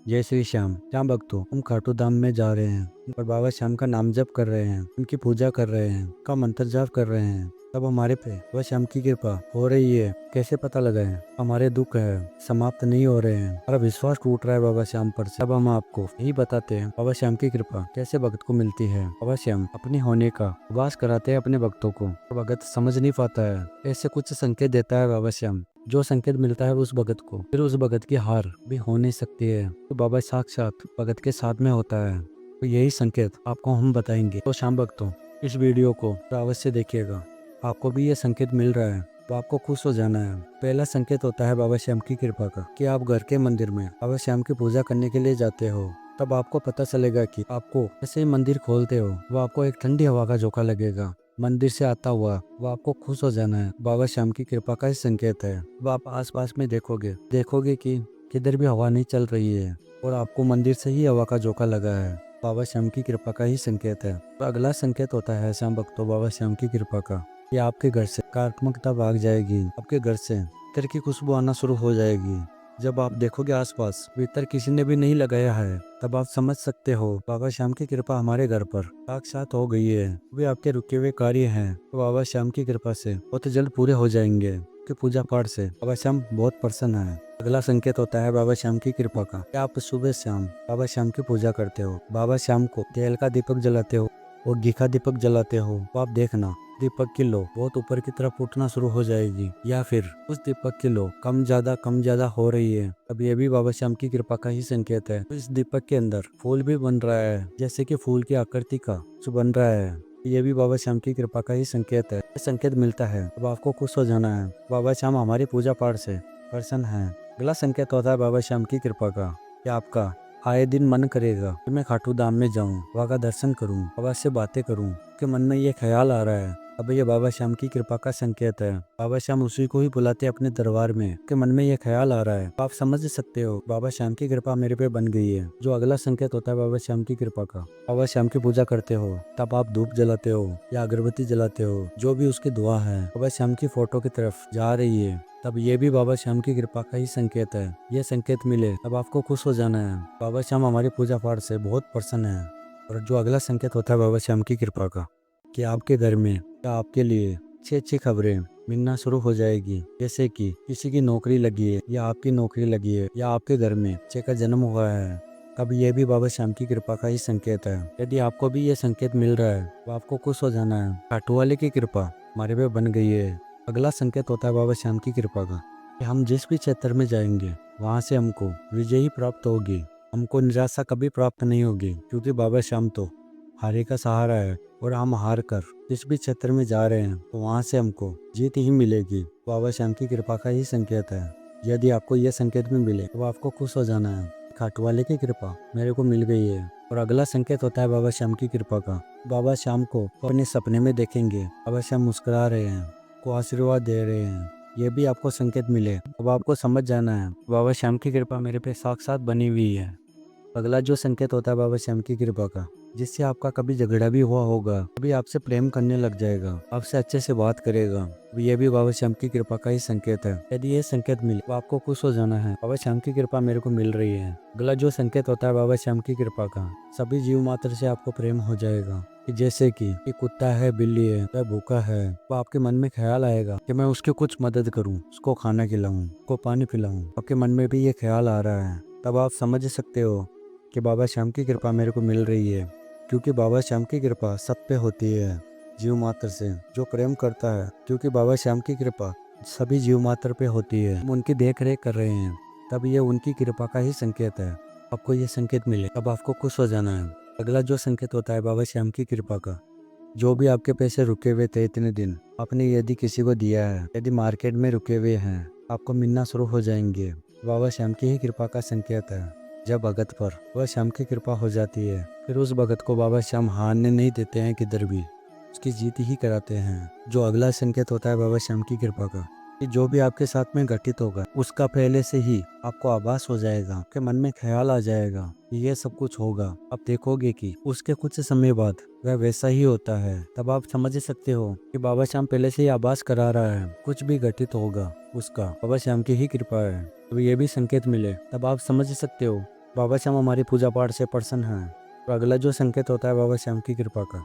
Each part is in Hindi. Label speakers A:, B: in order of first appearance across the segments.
A: जय श्री श्याम। श्याम भक्तों, हम खाटू धाम में जा रहे हैं और बाबा श्याम का नाम जप कर रहे हैं, उनकी पूजा कर रहे हैं, का मंत्र जाप कर रहे हैं। तब हमारे पे बाबा श्याम की कृपा हो रही है। कैसे पता लगा है? हमारे दुख है समाप्त नहीं हो रहे हैं, हमारा विश्वास टूट रहा है बाबा श्याम पर से। अब हम आपको यही बताते हैं बाबा श्याम की कृपा कैसे भक्त को मिलती है। बाबा श्याम अपने होने का उपास कराते हैं अपने भक्तों को। भक्त समझ नहीं पाता है, ऐसे कुछ संकेत देता है बाबा श्याम। जो संकेत मिलता है उस भगत को, फिर उस भगत की हार भी हो नहीं सकती है। तो बाबा साक्षात भगत के साथ में होता है। तो यही संकेत आपको हम बताएंगे। तो श्याम भक्तों, इस वीडियो को अवश्य देखिएगा। आपको भी ये संकेत मिल रहा है तो आपको खुश हो जाना है। पहला संकेत होता है बाबा श्याम की कृपा का, कि आप घर के मंदिर में बाबा श्याम की पूजा करने के लिए जाते हो। तब आपको पता चलेगा कि आपको जैसे ही मंदिर खोलते हो वो आपको एक ठंडी हवा का झोंका लगेगा मंदिर से आता हुआ। वो आपको खुश हो जाना है। बाबा श्याम की कृपा का ही संकेत है। वो आप आसपास में देखोगे कि किधर भी हवा नहीं चल रही है और आपको मंदिर से ही हवा का झोंका लगा है। बाबा श्याम की कृपा का ही संकेत है। तो अगला संकेत होता है श्याम भक्तों बाबा श्याम की कृपा का, कि आपके घर से नकारात्मकता भाग जाएगी। आपके घर से इत्र की खुशबू आना शुरू हो जाएगी। जब आप देखोगे आसपास इत्र किसी ने भी नहीं लगाया है, तब आप समझ सकते हो बाबा श्याम की कृपा हमारे घर पर साक्षात हो गई है। वे आपके रुके हुए कार्य हैं तो बाबा श्याम की कृपा से बहुत जल्द पूरे हो जाएंगे। कि पूजा पाठ से बाबा श्याम बहुत प्रसन्न है। अगला संकेत होता है बाबा श्याम की कृपा का, कि आप सुबह शाम बाबा श्याम की पूजा करते हो। बाबा श्याम को तेल का दीपक जलाते हो और घी का दीपक जलाते हो। तो आप देखना दीपक की लो बहुत ऊपर की तरफ उठना शुरू हो जाएगी, या फिर उस दीपक की लो कम ज्यादा हो रही है। अब ये भी बाबा श्याम की कृपा का ही संकेत है। तो इस दीपक के अंदर फूल भी बन रहा है, जैसे कि फूल की आकृति का कुछ बन रहा है। ये भी बाबा श्याम की कृपा का ही संकेत है। ये संकेत मिलता है अब आपको खुश हो जाना है। बाबा श्याम हमारी पूजा पाठ से प्रसन्न है। अगला संकेत होता है बाबा श्याम की कृपा का, कि आपका आए दिन मन करेगा कि मैं खाटू धाम में जाऊं, वहाँ का दर्शन करूं, बाबा से बातें करूं। के मन में ये ख्याल आ रहा है। अब ये बाबा श्याम की कृपा का संकेत है। बाबा श्याम उसी को ही बुलाते हैं अपने दरबार में, के मन में ये ख्याल आ रहा है। आप समझ सकते हो बाबा श्याम की कृपा मेरे पे बन गई है। जो अगला संकेत होता है बाबा श्याम की कृपा का, बाबा श्याम की पूजा करते हो तब आप धूप जलाते हो या अगरबत्ती जलाते हो, जो भी उसकी दुआ है बाबा श्याम की फोटो की तरफ जा रही है, तब ये भी बाबा श्याम की कृपा का ही संकेत है। ये संकेत मिले तब आपको खुश हो जाना है। बाबा श्याम हमारी पूजा पाठ से बहुत प्रसन्न है। और जो अगला संकेत होता है बाबा श्याम की कृपा का, कि आपके घर में या आपके लिए अच्छी अच्छी खबरें मिलना शुरू हो जाएगी। जैसे कि किसी की नौकरी लगी है या आपकी नौकरी लगी है या आपके घर में बच्चे का जन्म हुआ है, तब ये भी बाबा श्याम की कृपा का ही संकेत है। यदि आपको भी ये संकेत मिल रहा है तो आपको खुश हो जाना है। खाटू वाले की कृपा हमारे पे बन गई है। अगला संकेत होता है बाबा श्याम की कृपा का, कि हम जिस भी क्षेत्र में जाएंगे वहाँ से हमको विजय ही प्राप्त होगी। हमको निराशा कभी प्राप्त नहीं होगी, क्योंकि बाबा श्याम तो हारे का सहारा है। और हम हार कर जिस भी क्षेत्र में जा रहे हैं तो वहाँ से हमको जीत ही मिलेगी। बाबा श्याम की कृपा का ही संकेत है। यदि आपको यह संकेत भी मिले तो आपको खुश हो जाना है। खाटू वाले की कृपा मेरे को मिल गई है। और अगला संकेत होता है बाबा श्याम की कृपा का, बाबा श्याम को अपने सपने में देखेंगे। बाबा श्याम मुस्कुरा रहे हैं, को आशीर्वाद दे रहे हैं। ये भी आपको संकेत मिले अब आपको समझ जाना है बाबा श्याम की कृपा मेरे पे साक्षात बनी हुई है। अगला जो संकेत होता है बाबा श्याम की कृपा का, जिससे आपका कभी झगड़ा भी हुआ होगा कभी आपसे प्रेम करने लग जाएगा, आपसे अच्छे से बात करेगा। ये भी बाबा श्याम की कृपा का ही संकेत है। यदि ये संकेत मिले तो आपको खुश हो जाना है। बाबा श्याम की कृपा मेरे को मिल रही है। अगला जो संकेत होता है बाबा श्याम की कृपा का, सभी जीव मात्र से आपको प्रेम हो जाएगा। कि जैसे कि कुत्ता है, बिल्ली है, वह भूखा है, तो आपके मन में ख्याल आएगा कि मैं उसकी कुछ मदद करूं, उसको खाना खिलाऊं, उसको पानी पिलाऊं। आपके मन में भी ये ख्याल आ रहा है। तब आप समझ सकते हो कि बाबा श्याम की कृपा मेरे को मिल रही है। क्योंकि बाबा श्याम की कृपा सब पे होती है, जीव मात्र से जो प्रेम करता है। क्योंकि बाबा श्याम की कृपा सभी जीव मात्र पे होती है, हम उनकी देख रेख कर रहे हैं, तब ये उनकी कृपा का ही संकेत है। आपको ये संकेत मिले तब आपको खुश हो जाना है। अगला जो संकेत होता है बाबा श्याम की कृपा का, जो भी आपके पैसे रुके हुए थे इतने दिन, आपने यदि किसी को दिया है, यदि मार्केट में रुके हुए हैं, आपको मिलना शुरू हो जाएंगे। बाबा श्याम की ही कृपा का संकेत है। जब भगत पर बाबा श्याम की कृपा हो जाती है, फिर उस भगत को बाबा श्याम हारने नहीं देते हैं किधर भी, उसकी जीत ही कराते हैं। जो अगला संकेत होता है बाबा श्याम की कृपा का, कि जो भी आपके साथ में घटित होगा उसका पहले से ही आपको आभास हो जाएगा, आपके मन में ख्याल आ जाएगा कि ये सब कुछ होगा। आप देखोगे कि उसके कुछ समय बाद वह वैसा ही होता है। तब आप समझ सकते हो कि बाबा श्याम पहले से ही आभास करा रहा है, कुछ भी घटित होगा उसका बाबा श्याम की ही कृपा है। तो ये भी संकेत मिले तब आप समझ सकते हो बाबा श्याम हमारी पूजा पाठ से प्रसन्न हैं। और अगला जो संकेत होता है बाबा श्याम की कृपा का,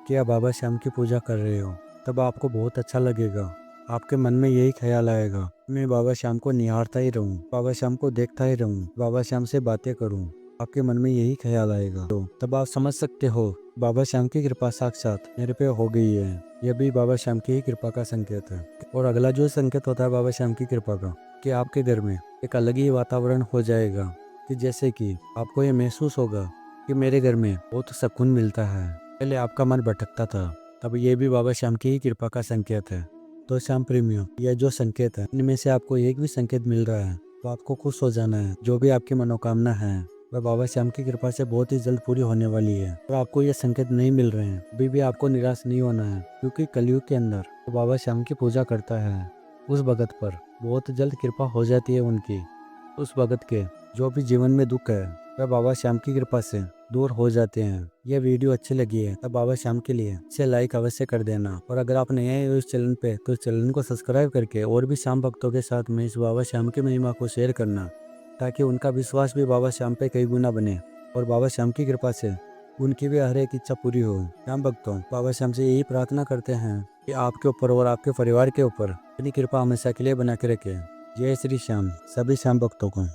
A: कि आप बाबा श्याम की पूजा कर रहे हो, तब आपको बहुत अच्छा लगेगा। आपके मन में यही ख्याल आएगा, मैं बाबा श्याम को निहारता ही रहूं, बाबा श्याम को देखता ही रहूं, बाबा श्याम से बातें करूं। आपके मन में यही ख्याल आएगा तो तब आप समझ सकते हो बाबा श्याम की कृपा साक्षात मेरे पे हो गई है। यह भी बाबा श्याम की ही कृपा का संकेत है। और अगला जो संकेत होता है बाबा श्याम की कृपा का, कि आपके घर में एक अलग ही वातावरण हो जाएगा, कि जैसे कि आपको ये महसूस होगा कि मेरे घर में बहुत सुकून मिलता है। पहले आपका मन भटकता था, तब ये भी बाबा श्याम की ही कृपा का संकेत है। तो श्याम प्रेमियों, यह जो संकेत है इनमें से आपको एक भी संकेत मिल रहा है तो आपको खुश हो जाना है। जो भी आपकी मनोकामना है वह बाबा श्याम की कृपा से बहुत ही जल्द पूरी होने वाली है। और आपको ये संकेत नहीं मिल रहे हैं, अभी भी आपको निराश नहीं होना है, क्योंकि कलयुग के अंदर तो बाबा श्याम की पूजा करता है उस भगत पर बहुत जल्द कृपा हो जाती है उनकी। उस भगत के जो भी जीवन में दुख है वह बाबा श्याम की कृपा से दूर हो जाते हैं। यह वीडियो अच्छी लगी है तब बाबा श्याम के लिए इसे लाइक अवश्य कर देना। और अगर आप नए हैं इस चैनल पे तो चैनल को सब्सक्राइब करके और भी श्याम भक्तों के साथ में इस बाबा श्याम की महिमा को शेयर करना, ताकि उनका विश्वास भी बाबा श्याम पे कई गुना बने और बाबा श्याम की कृपा से उनकी भी हर एक इच्छा पूरी हो। श्याम भक्तों, बाबा श्याम से यही प्रार्थना करते हैं कि आपके ऊपर और आपके परिवार के ऊपर अपनी कृपा हमेशा के लिए बना के रखे। जय श्री श्याम सभी श्याम भक्तों को।